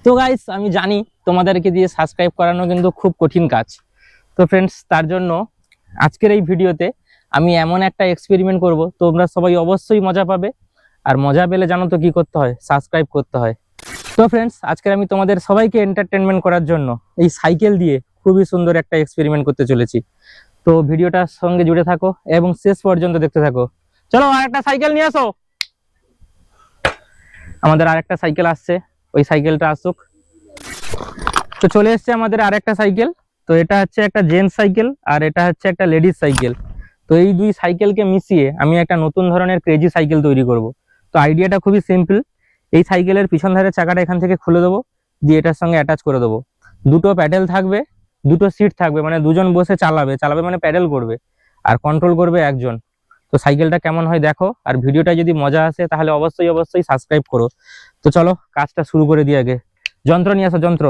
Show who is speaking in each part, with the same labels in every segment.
Speaker 1: তো গাইস আমি জানি তোমাদেরকে দিয়ে সাবস্ক্রাইব করানো কিন্তু খুব কঠিন কাজ। তো ফ্রেন্ডস, তার জন্য আজকের এই ভিডিওতে আমি এমন একটা এক্সপেরিমেন্ট করব, তোমরা সবাই অবশ্যই মজা পাবে। আর মজা পেলে জানো তো কি করতে হয়, সাবস্ক্রাইব করতে হয়। তো ফ্রেন্ডস, আজকে আমি তোমাদের সবাইকে এন্টারটেনমেন্ট করার জন্য এই সাইকেল দিয়ে খুবই সুন্দর একটা এক্সপেরিমেন্ট করতে চলেছি। তো ভিডিওটার সঙ্গে জুড়ে থাকো এবং শেষ পর্যন্ত দেখতে থাকো। চলো আরেকটা সাইকেল নিয়ে আসো। আমাদের আরেকটা সাইকেল আসছে, ওই সাইকেলটা আসুক। তো চলে এসছে আমাদের আরেকটা সাইকেল। তো এটা হচ্ছে একটা জেন্টস সাইকেল আর এটা হচ্ছে একটা লেডিস সাইকেল। তো এই দুই সাইকেলকে মিশিয়ে আমি একটা নতুন ধরনের ক্রেজি সাইকেল তৈরি করব। তো আইডিয়াটা খুবই সিম্পল। এই সাইকেলের পিছন ধারের চাকাটা এখান থেকে খুলে দেবো, দিয়ে এটার সঙ্গে অ্যাটাচ করে দেবো। দুটো প্যাডেল থাকবে, দুটো সিট থাকবে, মানে দুজন বসে চালাবে মানে প্যাডেল করবে, আর কন্ট্রোল করবে একজন। তো সাইকেলটা কেমন হয় দেখো, আর ভিডিওটা যদি মজা আসে তাহলে অবশ্যই সাবস্ক্রাইব করো। তো চলো কাজটা শুরু করে দিই। আগে যন্ত্র নিয়ে আসো, যন্ত্র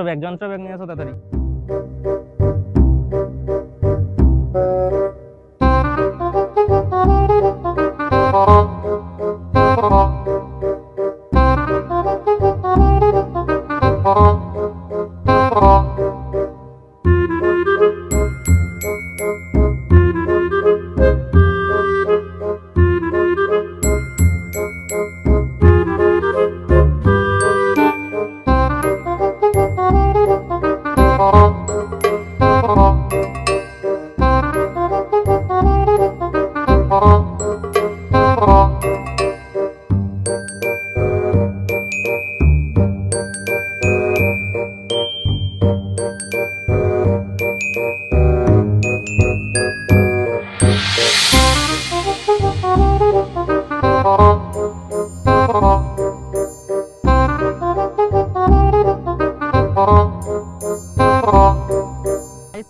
Speaker 1: ব্যাগ নিয়ে আসো তাড়াতাড়ি।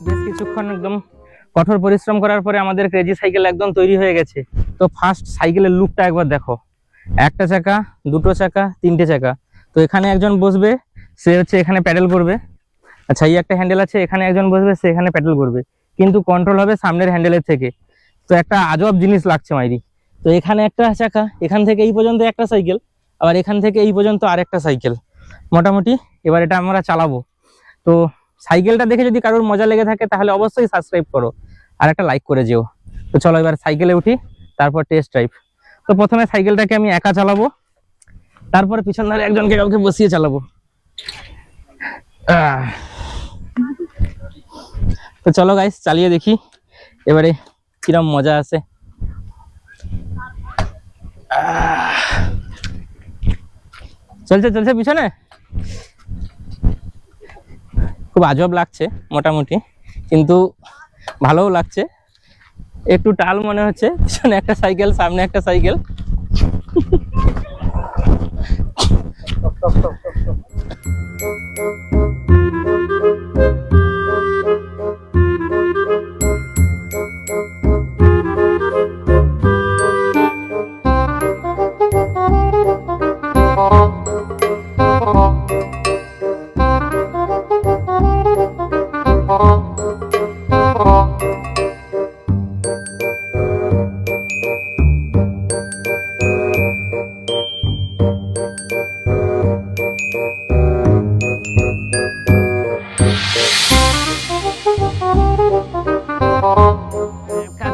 Speaker 1: বেশ কিছুক্ষণ একদম কঠোর পরিশ্রম করার পরে আমাদের ক্রেজি সাইকেল একদম তৈরি হয়ে গেছে। তো ফার্স্ট সাইকেলের লুকটা একবার দেখো। একটা চাকা, দুটো চাকা, তিনটে চাকা। তো এখানে একজন বসবে, সে হচ্ছে এখানে প্যাডেল করবে। আচ্ছা, এই একটা হ্যান্ডেল আছে, এখানে একজন বসবে, সে এখানে প্যাডেল করবে, কিন্তু কন্ট্রোল হবে সামনের হ্যান্ডেলের থেকে। তো একটা আজব জিনিস লাগছে মাইরি। তো এখানে একটা চাকা, এখান থেকে এই পর্যন্ত একটা সাইকেল, আবার এখান থেকে এই পর্যন্ত আরেকটা সাইকেল। মোটামুটি এবার এটা আমরা চালাবো। তো সাইকেলটা দেখে যদি কারোর মজা লেগে থাকে তাহলে অবশ্যই সাবস্ক্রাইব করো আর একটা লাইক করে যেও। তো চলো এবার সাইকেলে উঠি, তারপর টেস্ট ড্রাইভ। তো প্রথমে সাইকেলটাকে আমি একা চালাবো, তারপর পিছন ধারে একজনকে কাউকে বসিয়ে চালাবো। তো চলো গাইস, চালিয়ে দেখি এবারে কিরম মজা আছে। চলছে পিছনে, খুব আজব লাগছে মোটামুটি, কিন্তু ভালোও লাগছে। একটু টাল মনে হচ্ছে, পিছনে একটা সাইকেল, সামনে একটা সাইকেল।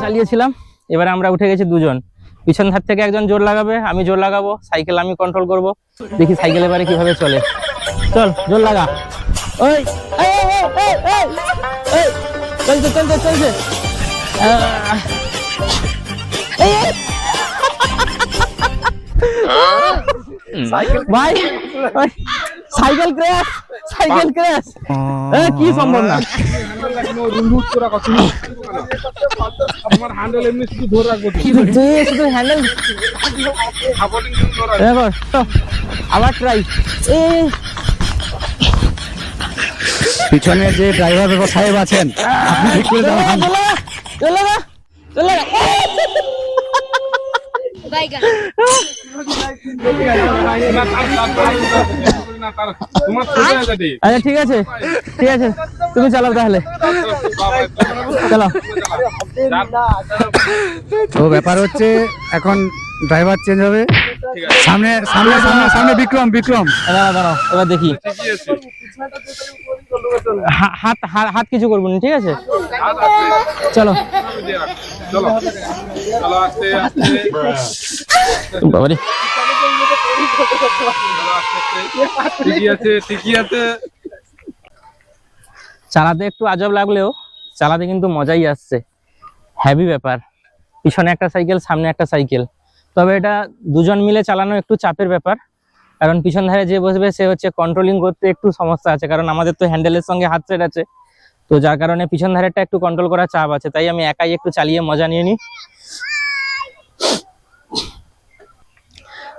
Speaker 1: চালিয়েছিলাম, এবারে আমরা উঠে গেছি দুজন। পিছন ধার থেকে একজন জোর লাগাবে, আমি জোর লাগাবো, সাইকেল আমি কন্ট্রোল করব। দেখি সাইকেল এবারে কিভাবে চলে। চল জোর লাগা। ওই চলছে ভাই, সাইকেল ক্র্যাশ। কি সম্ভব না, আবার ট্রাই।
Speaker 2: পিছনে যে ড্রাইভার সাহেব আছেন, আপনি ঠিক করে দেন।
Speaker 1: আচ্ছা ঠিক আছে, তুমি চালাও তাহলে। চালাও।
Speaker 2: তো ব্যাপার হচ্ছে এখন ড্রাইভার চেঞ্জ হবে, সামনে সামনে সামনে সামনে বিক্রম বিক্রম
Speaker 1: দাঁড়াও দাঁড়াও, এবার দেখি।
Speaker 3: ঠিকই আছে।
Speaker 1: হাত হাত হাত কিছু করবো না, ঠিক আছে?
Speaker 3: হাত আসবে।
Speaker 1: চলো
Speaker 3: চলো চলো আস্তে আস্তে
Speaker 1: বাবারে।
Speaker 3: ঠিকই আছে ঠিকই আছে।
Speaker 1: চালাতে একটু আজব লাগলেও চালাতে কিন্তু মজাই আসছে, হেভি ব্যাপার। পিছনে একটা সাইকেল, সামনে একটা সাইকেল, তবে এটা দুজন মিলে চালানো একটু চাপের ব্যাপার, কারণ পিছন ধারে যে বসবে সে হচ্ছে কন্ট্রোলিং করতে একটু সমস্যা আছে, কারণ আমাদের তো হ্যান্ডেলের সঙ্গে হাত সেট আছে, তো যার কারণে পিছন ধারেরটা একটু কন্ট্রোল করার চাপ আছে, তাই আমি একাই একটু চালিয়ে মজা নিয়ে নিই।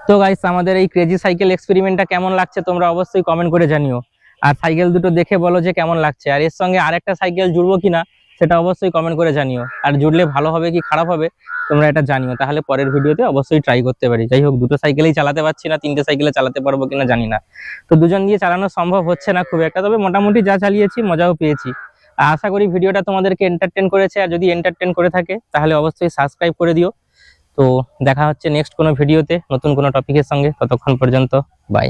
Speaker 1: তো গাইস, আমাদের এই ক্রেজি সাইকেল এক্সপেরিমেন্টটা কেমন লাগছে তোমরা অবশ্যই কমেন্ট করে জানিও, আর সাইকেল দুটো দেখে বলো যে কেমন লাগছে, আর এর সঙ্গে আরেকটা সাইকেল জুড়বো কিনা সেটা অবশ্যই কমেন্ট করে জানিও, আর জুড়লে ভালো হবে কি খারাপ হবে তোমরা এটা জানিও, তাহলে পরের ভিডিওতে অবশ্যই ট্রাই করতে পারি। যাই হোক, দুটো সাইকেলেই চালাতে পারছি না, তিনটে সাইকেলে চালাতে পারবো কিনা জানি না, তো দুজন দিয়ে চালানো সম্ভব হচ্ছে না খুব একটা, তবে মোটামুটি যা চালিয়েছি মজাও পেয়েছি। আর আশা করি ভিডিওটা তোমাদেরকে এন্টারটেন করেছে, আর যদি এন্টারটেন করে থাকে তাহলে অবশ্যই সাবস্ক্রাইব করে দিও। তো দেখা হচ্ছে নেক্সট কোনো ভিডিওতে নতুন কোনো টপিকের সঙ্গে, ততক্ষণ পর্যন্ত বাই।